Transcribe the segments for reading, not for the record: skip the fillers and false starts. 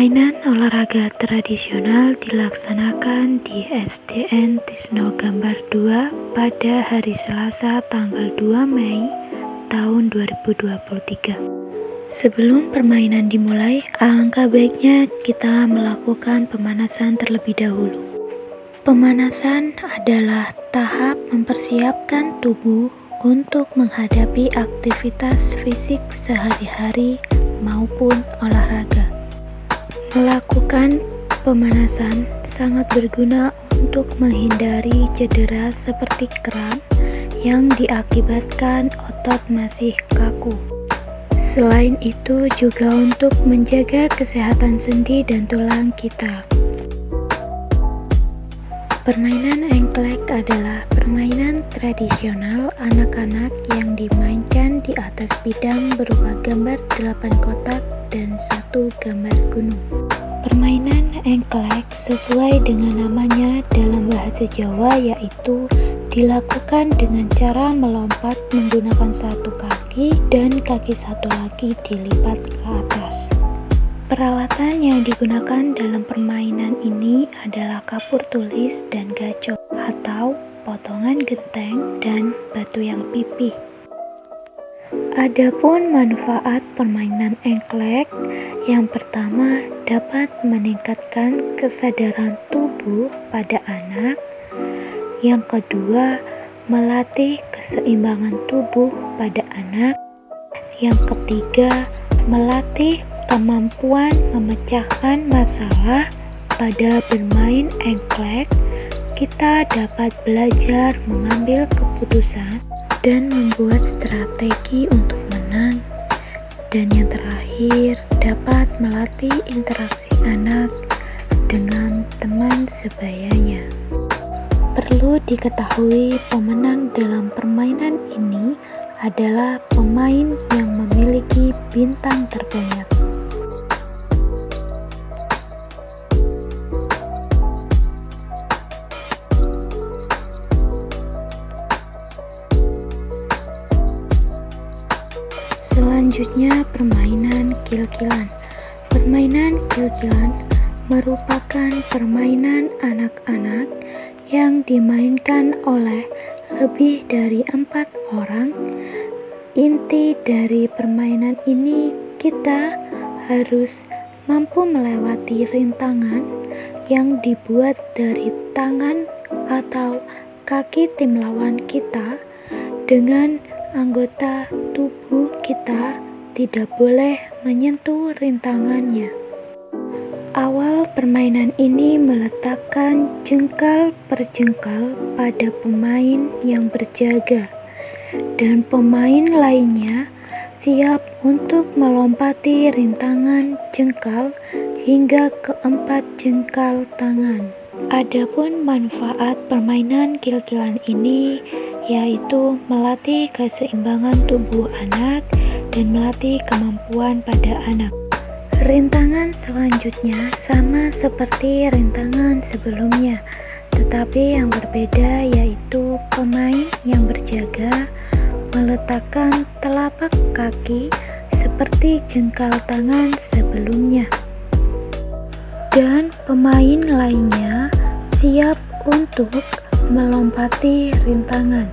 Permainan olahraga tradisional dilaksanakan di SDN Tisno Gambar 2 pada hari Selasa tanggal 2 Mei tahun 2023. Sebelum permainan dimulai, alangkah baiknya kita melakukan pemanasan terlebih dahulu. Pemanasan adalah tahap mempersiapkan tubuh untuk menghadapi aktivitas fisik sehari-hari maupun olahraga. Melakukan pemanasan sangat berguna untuk menghindari cedera seperti kram yang diakibatkan otot masih kaku. Selain itu juga untuk menjaga kesehatan sendi dan tulang kita. Permainan engklek adalah permainan tradisional anak-anak yang dimainkan di atas bidang berupa gambar 8 kotak dan 1 gambar gunung. Permainan engklek sesuai dengan namanya dalam bahasa Jawa yaitu dilakukan dengan cara melompat menggunakan satu kaki dan kaki satu lagi dilipat ke atas. Peralatan yang digunakan dalam permainan ini adalah kapur tulis dan gacok atau potongan genteng dan batu yang pipih. Adapun manfaat permainan engklek, yang pertama dapat meningkatkan kesadaran tubuh pada anak, yang kedua melatih keseimbangan tubuh pada anak, yang ketiga melatih kemampuan memecahkan masalah. Pada bermain engklek, kita dapat belajar mengambil keputusan dan membuat strategi untuk menang. Dan yang terakhir, dapat melatih interaksi anak dengan teman sebayanya. Perlu diketahui, pemenang dalam permainan ini adalah pemain yang memiliki bintang terbanyak. Selanjutnya, permainan kil-kilan. Permainan kil-kilan merupakan permainan anak-anak yang dimainkan oleh lebih dari 4 orang. Inti dari permainan ini, kita harus mampu melewati rintangan yang dibuat dari tangan atau kaki tim lawan kita. Dengan anggota tubuh kita tidak boleh menyentuh rintangannya. Awal permainan ini meletakkan jengkal per jengkal pada pemain yang berjaga, dan pemain lainnya siap untuk melompati rintangan jengkal hingga ke 4 jengkal tangan. Adapun manfaat permainan kil-kilan ini yaitu melatih keseimbangan tubuh anak dan melatih kemampuan pada anak. Rintangan selanjutnya sama seperti rintangan sebelumnya, tetapi yang berbeda yaitu pemain yang berjaga meletakkan telapak kaki seperti jengkal tangan sebelumnya, dan pemain lainnya siap untuk melompati rintangan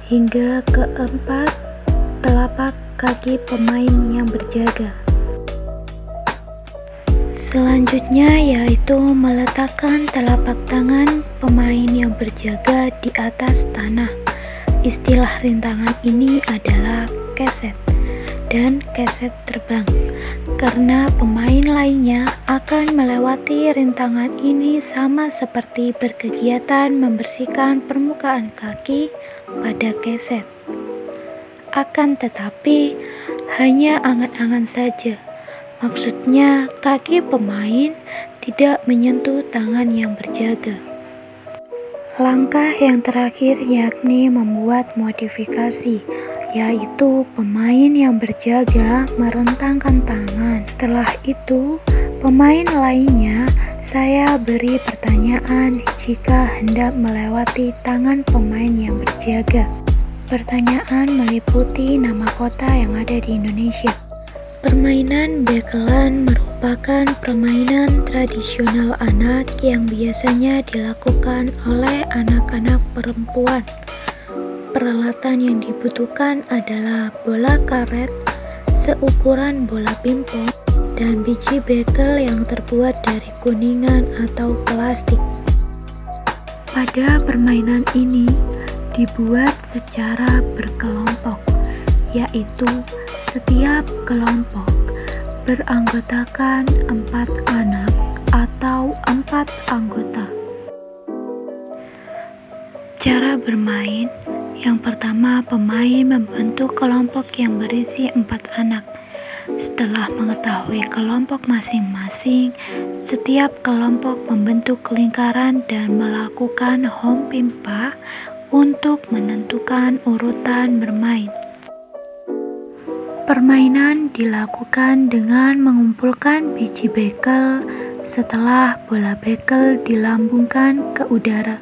hingga ke 4 telapak kaki pemain yang berjaga. Selanjutnya yaitu meletakkan telapak tangan pemain yang berjaga di atas tanah. Istilah rintangan ini adalah keset dan keset terbang, karena pemain lainnya akan melewati rintangan ini sama seperti berkegiatan membersihkan permukaan kaki pada keset. Akan tetapi hanya angan-angan saja, maksudnya kaki pemain tidak menyentuh tangan yang berjaga. Langkah yang terakhir yakni membuat modifikasi, yaitu pemain yang berjaga merentangkan tangan. Setelah itu, pemain lainnya saya beri pertanyaan jika hendak melewati tangan pemain yang berjaga. Pertanyaan meliputi nama kota yang ada di Indonesia. Permainan bekelan merupakan permainan tradisional anak yang biasanya dilakukan oleh anak-anak perempuan. Peralatan yang dibutuhkan adalah bola karet seukuran bola pingpong dan biji bekel yang terbuat dari kuningan atau plastik. Pada permainan ini dibuat secara berkelompok, yaitu setiap kelompok beranggotakan 4 anak atau 4 anggota. Cara bermain, yang pertama pemain membentuk kelompok yang berisi 4 anak. Setelah mengetahui kelompok masing-masing, setiap kelompok membentuk lingkaran dan melakukan home pimpa untuk menentukan urutan bermain. Permainan dilakukan dengan mengumpulkan biji bekel setelah bola bekel dilambungkan ke udara.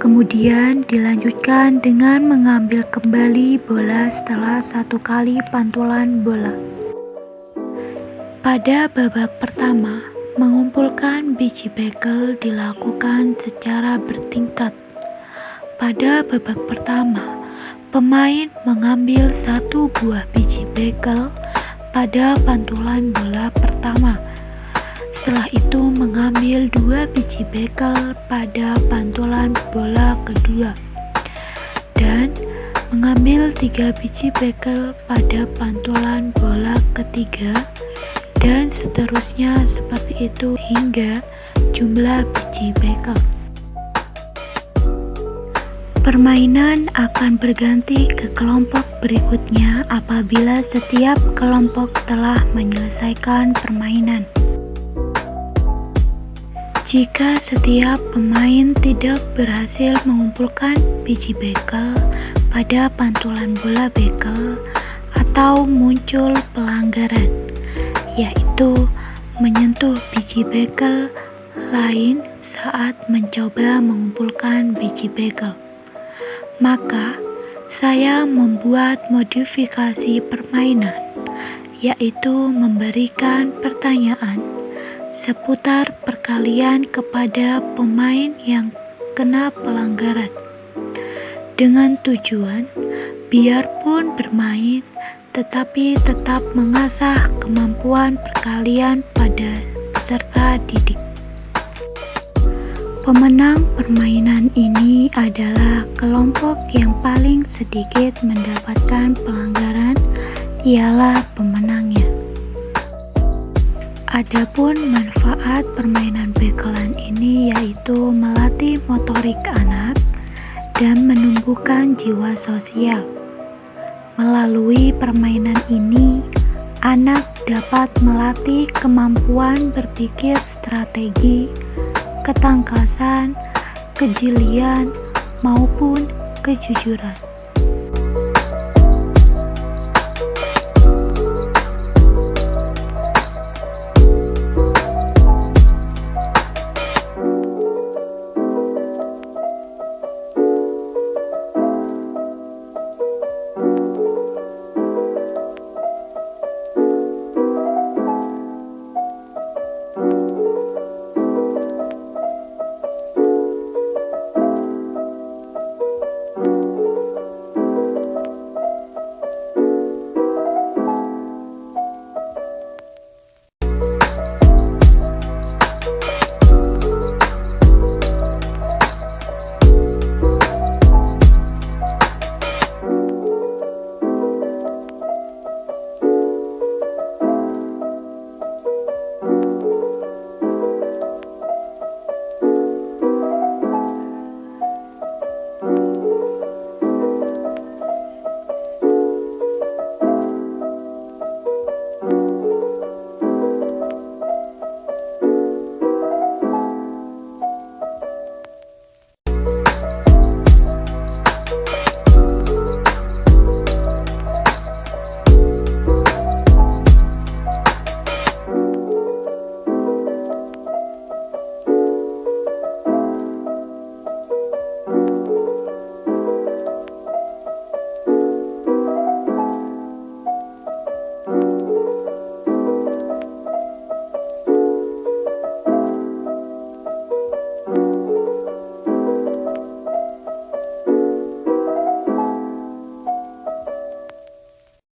Kemudian dilanjutkan dengan mengambil kembali bola setelah 1 kali pantulan bola. Pada babak pertama, mengumpulkan biji bekel dilakukan secara bertingkat. Pada babak pertama, pemain mengambil 1 buah biji bekel pada pantulan bola pertama. Setelah itu mengambil 2 biji bekel pada pantulan bola kedua dan mengambil 3 biji bekel pada pantulan bola ketiga dan seterusnya seperti itu hingga jumlah biji bekel. Permainan akan berganti ke kelompok berikutnya apabila setiap kelompok telah menyelesaikan permainan. Jika setiap pemain tidak berhasil mengumpulkan biji bekel pada pantulan bola bekel atau muncul pelanggaran, yaitu menyentuh biji bekel lain saat mencoba mengumpulkan biji bekel, maka saya membuat modifikasi permainan, yaitu memberikan pertanyaan seputar perkalian kepada pemain yang kena pelanggaran, dengan tujuan biarpun bermain tetapi tetap mengasah kemampuan perkalian pada peserta didik. Pemenang permainan ini adalah kelompok yang paling sedikit mendapatkan pelanggaran, ialah pemenangnya. Adapun manfaat permainan bekelan ini yaitu melatih motorik anak dan menumbuhkan jiwa sosial. Melalui permainan ini, anak dapat melatih kemampuan berpikir strategi, ketangkasan, kejelian, maupun kejujuran.